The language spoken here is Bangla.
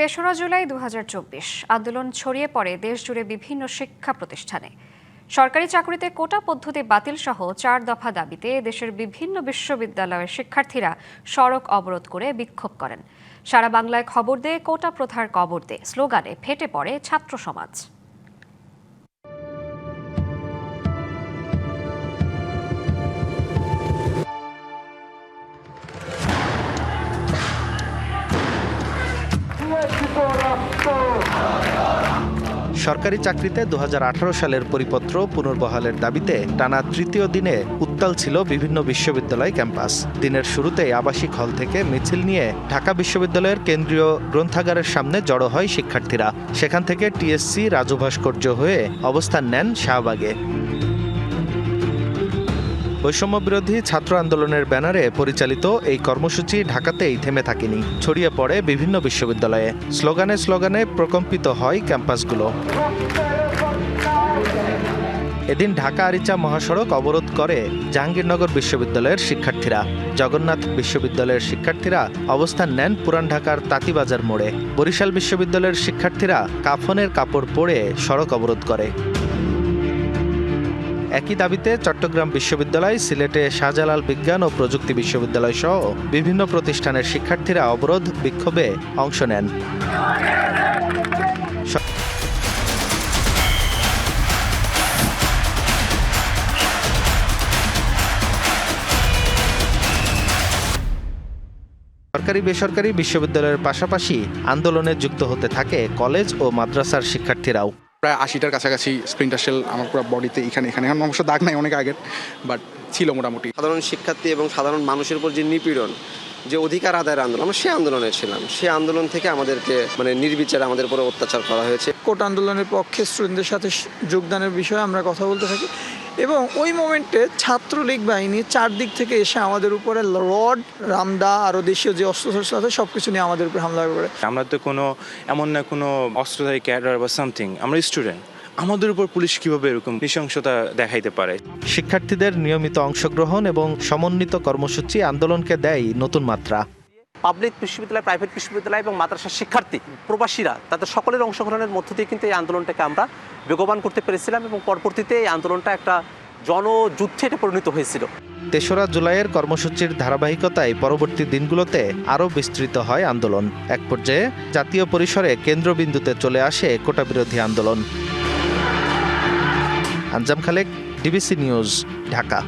তেসরা জুলাই 2024 আন্দোলন ছড়িয়ে পড়ে দেশজুড়ে বিভিন্ন শিক্ষা প্রতিষ্ঠানে। সরকারি চাকরিতে কোটা পদ্ধতি বাতিল সহ 4 দফা দাবিতে দেশের বিভিন্ন বিশ্ববিদ্যালয়ের শিক্ষার্থীরা সড়ক অবরোধ করে বিক্ষোভ করেন। সারা বাংলায় খবর দে, কোটা প্রথার কবর দে স্লোগানে ফেটে পড়ে ছাত্র সমাজ। সরকারি চাকরিতে 2018 সালের পরিপত্র পুনর্বহালের দাবিতে টানা তৃতীয় দিনে উত্তাল ছিল বিভিন্ন বিশ্ববিদ্যালয় ক্যাম্পাস। দিনের শুরুতেই আবাসিক হল থেকে মিছিল নিয়ে ঢাকা বিশ্ববিদ্যালয়ের কেন্দ্রীয় গ্রন্থাগারের সামনে জড়ো হয় শিক্ষার্থীরা। সেখান থেকে টিএসসি, রাজু ভাস্কর্য হয়ে অবস্থান নেন শাহবাগে। বৈষম্য বিরোধী ছাত্র আন্দোলনের ব্যানারে পরিচালিত এই কর্মসূচি ঢাকাতেই থেমে থাকেনি, ছড়িয়ে পড়ে বিভিন্ন বিশ্ববিদ্যালয়ে। স্লোগানে স্লোগানে প্রকম্পিত হয় ক্যাম্পাসগুলো। এদিন ঢাকা আরিচা মহাসড়ক অবরোধ করে জাহাঙ্গীরনগর বিশ্ববিদ্যালয়ের শিক্ষার্থীরা। জগন্নাথ বিশ্ববিদ্যালয়ের শিক্ষার্থীরা অবস্থান নেন পুরান ঢাকার তাঁতিবাজার মোড়ে। বরিশাল বিশ্ববিদ্যালয়ের শিক্ষার্থীরা কাফনের কাপড় পরে সড়ক অবরোধ করে। একই দাবিতে চট্টগ্রাম বিশ্ববিদ্যালয়, সিলেটে শাহজালাল বিজ্ঞান ও প্রযুক্তি বিশ্ববিদ্যালয় সহ বিভিন্ন প্রতিষ্ঠানের শিক্ষার্থীরা অবরোধ বিক্ষোভে অংশ নেন। সরকারি বেসরকারি বিশ্ববিদ্যালয়ের পাশাপাশি আন্দোলনে যুক্ত হতে থাকে কলেজ ও মাদ্রাসার শিক্ষার্থীরাও। প্রায় 80টার কাছাকাছি স্প্লিন্টার সেল আমার পুরো বডিতে এখানে এখন অবশ্য দাগ নাই অনেক আগের, বাট ছিল মোটামুটি। সাধারণ শিক্ষার্থী এবং সাধারণ মানুষের উপর যে নিপীড়ন, যে অধিকার আদায়ের আন্দোলন, আমরা সেই আন্দোলনে ছিলাম। সেই আন্দোলন থেকে আমাদেরকে নির্বিচারে আমাদের উপরে অত্যাচার করা হয়েছে। কোটা আন্দোলনের পক্ষে স্টুডেন্টদের সাথে যোগদানের বিষয়ে আমরা কথা বলতে থাকি এবং ওই মোমেন্টে ছাত্রলীগ বাহিনী চারদিক থেকে এসে আমাদের উপরে রড, রামদা, আরও দেশীয় যে অস্ত্রশস্ত্র আছে সব কিছু নিয়ে আমাদের উপরে হামলা করে। আমরা তো এমন না কোনো অস্ত্রধারী ক্যাডার বা সামথিং, আমরা স্টুডেন্ট। আমাদের উপর পুলিশ কিভাবে এরকম নৃশংসতা দেখাইতে পারে? শিক্ষার্থীদের নিয়মিত অংশগ্রহণ এবং সমন্বিত কর্মসূচি আন্দোলনকে দেয় নতুন মাত্রা। পাবলিক বিশ্ববিদ্যালয়, প্রাইভেট বিশ্ববিদ্যালয় এবং মাদ্রাসার শিক্ষার্থী, প্রবাসীরা, তাদের সকলের অংশগ্রহণের মধ্য দিয়ে কিন্তু এই আন্দোলনটাকে আমরা বেগবান করতে পেরেছিলাম এবং পরবর্তীতে এই আন্দোলনটা একটা জনযুদ্ধে পরিণত হয়েছিল। তেসরা জুলাইয়ের কর্মসূচির ধারাবাহিকতায় পরবর্তী দিনগুলোতে আরও বিস্তৃত হয় আন্দোলন। এক পর্যায়ে জাতীয় পরিসরে কেন্দ্রবিন্দুতে চলে আসে কোটা বিরোধী আন্দোলন। আঞ্জাম খালেক, ডিবিসি নিউজ, ঢাকা।